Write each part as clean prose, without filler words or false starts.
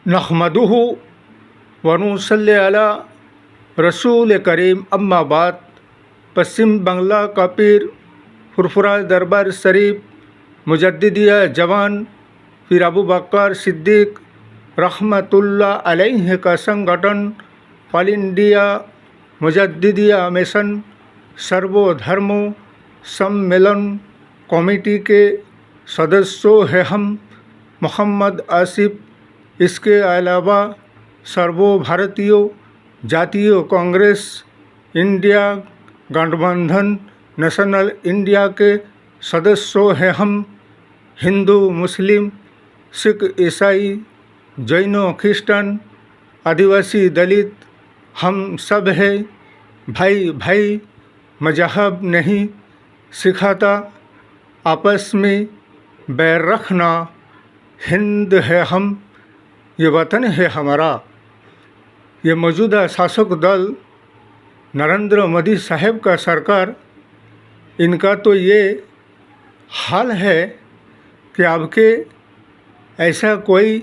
नहमदुहु व नुसल्ली अला रसूल करीम अम्मा बाद। पश्चिम बंगला का पीर फुरफुरा दरबार शरीफ मुजद्दिदिया जवान पीर अबू बकर सिद्दीक रहमतुल्लाह अलैह का संगठन ऑल इंडिया मुजद्दिदिया मिशन सर्वधर्म सम्मेलन कमेटी के सदस्यों हैं हम मोहम्मद आसिफ। इसके अलावा सर्वभारतीय जातीय कांग्रेस इंडिया गठबंधन नेशनल इंडिया के सदस्यों हैं हम। हिंदू मुस्लिम सिख ईसाई जैन ख्रिस्टन आदिवासी दलित हम सब हैं भाई भाई। मजहब नहीं सिखाता आपस में बैर रखना। हिंद है हम, ये वतन है हमारा। ये मौजूदा शासक दल नरेंद्र मोदी साहब का सरकार, इनका तो ये हाल है कि आपके ऐसा कोई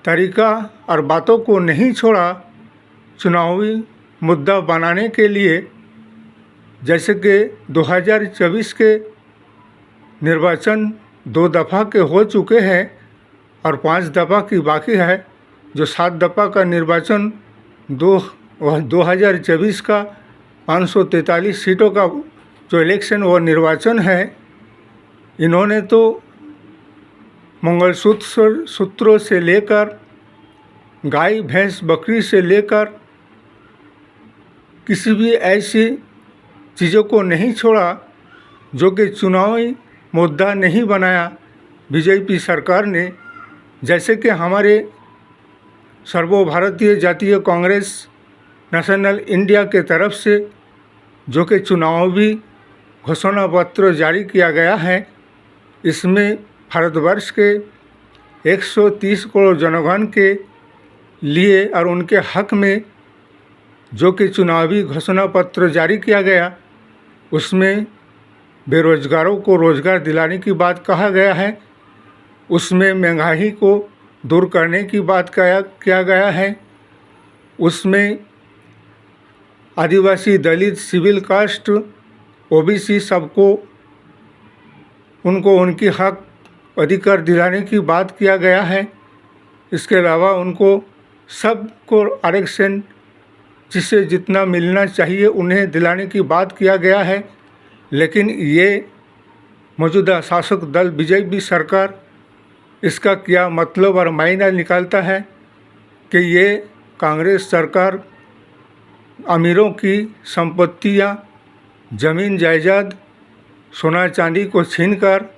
तरीका और बातों को नहीं छोड़ा चुनावी मुद्दा बनाने के लिए। जैसे कि 2024 के निर्वाचन 2 दफ़ा के हो चुके हैं और 5 दफ़ा की बाकी है। जो 7 दफ़ा का निर्वाचन 2024 का 543 सीटों का जो इलेक्शन वो निर्वाचन है, इन्होंने तो मंगलसूत्रों से लेकर गाय भैंस बकरी से लेकर किसी भी ऐसी चीज़ों को नहीं छोड़ा जो कि चुनावी मुद्दा नहीं बनाया बीजेपी सरकार ने। जैसे कि हमारे सर्वभारतीय जातीय कांग्रेस नेशनल इंडिया के तरफ से जो कि चुनावी घोषणा पत्र जारी किया गया है, इसमें भारतवर्ष के 130 करोड़ जनगण के लिए और उनके हक में जो कि चुनावी घोषणा पत्र जारी किया गया, उसमें बेरोजगारों को रोज़गार दिलाने की बात कहा गया है। उसमें महंगाई को दूर करने की बात किया गया है। उसमें आदिवासी दलित सिविल कास्ट ओबीसी सबको उनको उनकी हक अधिकार दिलाने की बात किया गया है। इसके अलावा उनको सबको आरक्षण जिससे जितना मिलना चाहिए उन्हें दिलाने की बात किया गया है। लेकिन ये मौजूदा शासक दल बीजेपी सरकार, इसका क्या मतलब और मायना निकालता है कि ये कांग्रेस सरकार अमीरों की संपत्तियां, ज़मीन जायदाद, सोना चांदी को छीनकर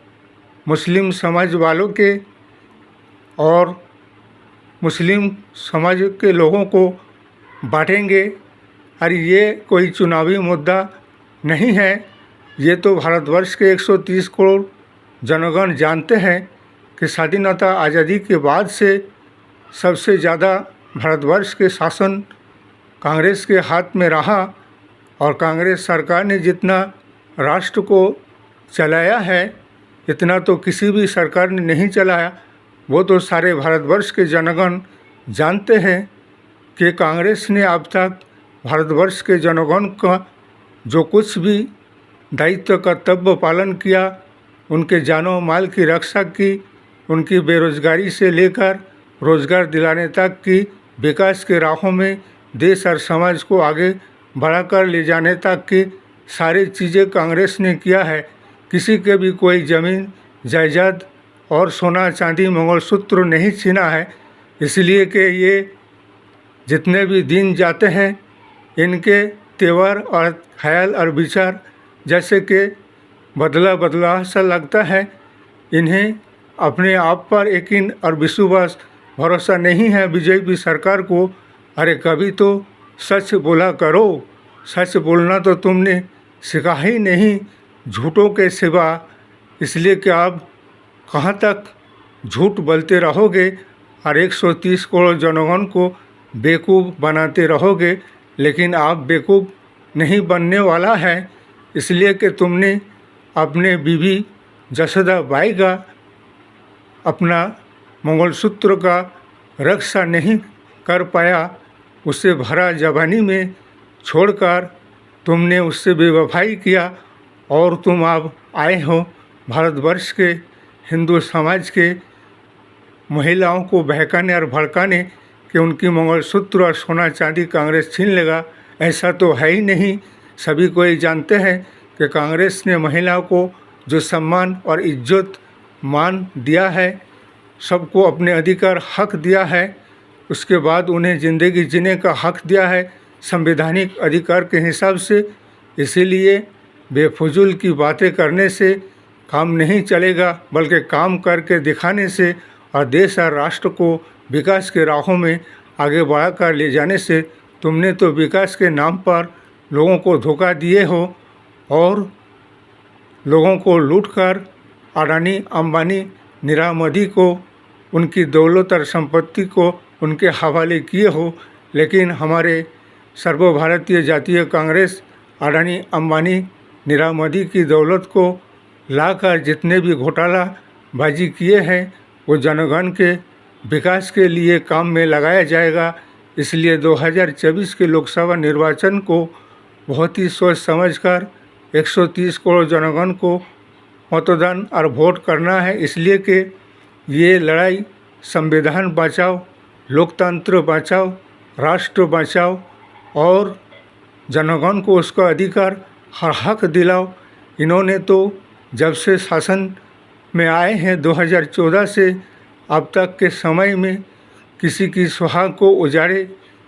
मुस्लिम समाज वालों के और मुस्लिम समाज के लोगों को बांटेंगे। और ये कोई चुनावी मुद्दा नहीं है। ये तो भारतवर्ष के 130 करोड़ जनगण जानते हैं कि स्वाधीनता आज़ादी के बाद से सबसे ज़्यादा भारतवर्ष के शासन कांग्रेस के हाथ में रहा और कांग्रेस सरकार ने जितना राष्ट्र को चलाया है, इतना तो किसी भी सरकार ने नहीं चलाया। वो तो सारे भारतवर्ष के जनगण जानते हैं कि कांग्रेस ने अब तक भारतवर्ष के जनगण का जो कुछ भी दायित्व कर्तव्य पालन किया, उनके जानो माल की रक्षा की, उनकी बेरोजगारी से लेकर रोज़गार दिलाने तक की, विकास के राहों में देश और समाज को आगे बढ़ाकर ले जाने तक की सारी चीज़ें कांग्रेस ने किया है। किसी के भी कोई ज़मीन जायदाद और सोना चांदी मंगलसूत्र नहीं छीना है। इसलिए कि ये जितने भी दिन जाते हैं, इनके तेवर और ख्याल और विचार जैसे कि बदला सा लगता है। इन्हें अपने आप पर यकीन और विश्वास भरोसा नहीं है बीजेपी सरकार को। अरे कभी तो सच बोला करो। सच बोलना तो तुमने सीखा ही नहीं झूठों के सिवा। इसलिए कि आप कहाँ तक झूठ बोलते रहोगे और 130 करोड़ जनगण को बेवकूफ़ बनाते रहोगे। लेकिन आप बेवकूफ़ नहीं बनने वाला है, इसलिए कि तुमने अपने बीवी जसोदा बाई का अपना मंगलसूत्र का रक्षा नहीं कर पाया, उसे भरा जवानी में छोड़कर तुमने उससे बेवफाई किया और तुम अब आए हो भारतवर्ष के हिंदू समाज के महिलाओं को बहकाने और भड़काने कि उनकी मंगलसूत्र और सोना चांदी कांग्रेस छीन लेगा। ऐसा तो है ही नहीं। सभी को ये जानते हैं कि कांग्रेस ने महिलाओं को जो सम्मान और इज्जत मान दिया है, सबको अपने अधिकार हक दिया है, उसके बाद उन्हें ज़िंदगी जीने का हक दिया है संवैधानिक अधिकार के हिसाब से। इसीलिए बेफजूल की बातें करने से काम नहीं चलेगा, बल्कि काम करके दिखाने से और देश और राष्ट्र को विकास के राहों में आगे बढ़ाकर ले जाने से। तुमने तो विकास के नाम पर लोगों को धोखा दिए हो और लोगों को लूटकर अडानी, अंबानी, नीरव मोदी को उनकी दौलत और संपत्ति को उनके हवाले किए हो। लेकिन हमारे सर्वभारतीय जातीय कांग्रेस अडानी, अंबानी, नीरव मोदी की दौलत को लाकर जितने भी घोटाला बाजी किए हैं वो जनगण के विकास के लिए काम में लगाया जाएगा। इसलिए 2024 के लोकसभा निर्वाचन को बहुत ही सोच समझकर 130 करोड़ जनगण को मतदान और वोट करना है। इसलिए कि ये लड़ाई संविधान बचाओ, लोकतंत्र बचाओ, राष्ट्र बचाओ और जनगण को उसका अधिकार हर हक दिलाओ। इन्होंने तो जब से शासन में आए हैं 2014 से अब तक के समय में किसी की सुहाग को उजाड़े,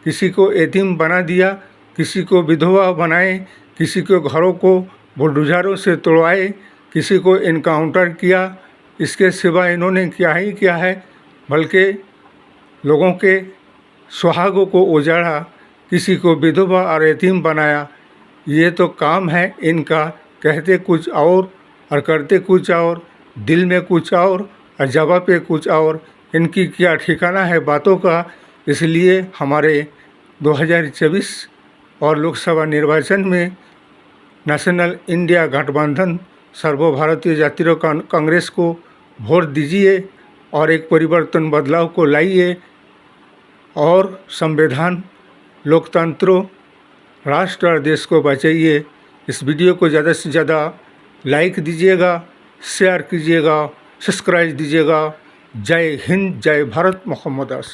किसी को यतीम बना दिया, किसी को विधवा बनाए, किसी के घरों को बुलडोजरों से तोड़वाए, किसी को इनकाउंटर किया। इसके सिवा इन्होंने क्या ही किया है, बल्कि लोगों के सुहागों को उजाड़ा, किसी को विधवा और यतीम बनाया। ये तो काम है इनका, कहते कुछ और करते कुछ और, दिल में कुछ और जगह पे कुछ और। इनकी क्या ठिकाना है बातों का। इसलिए हमारे 2024 और लोकसभा निर्वाचन में नेशनल इंडिया गठबंधन सर्वभारतीय जातीय कांग्रेस को वोट दीजिए और एक परिवर्तन बदलाव को लाइए और संविधान, लोकतंत्र, राष्ट्र और देश को बचाइए। इस वीडियो को ज़्यादा से ज़्यादा लाइक दीजिएगा, शेयर कीजिएगा, सब्सक्राइब दीजिएगा। जय हिंद, जय भारत, मोहम्मद आसिफ।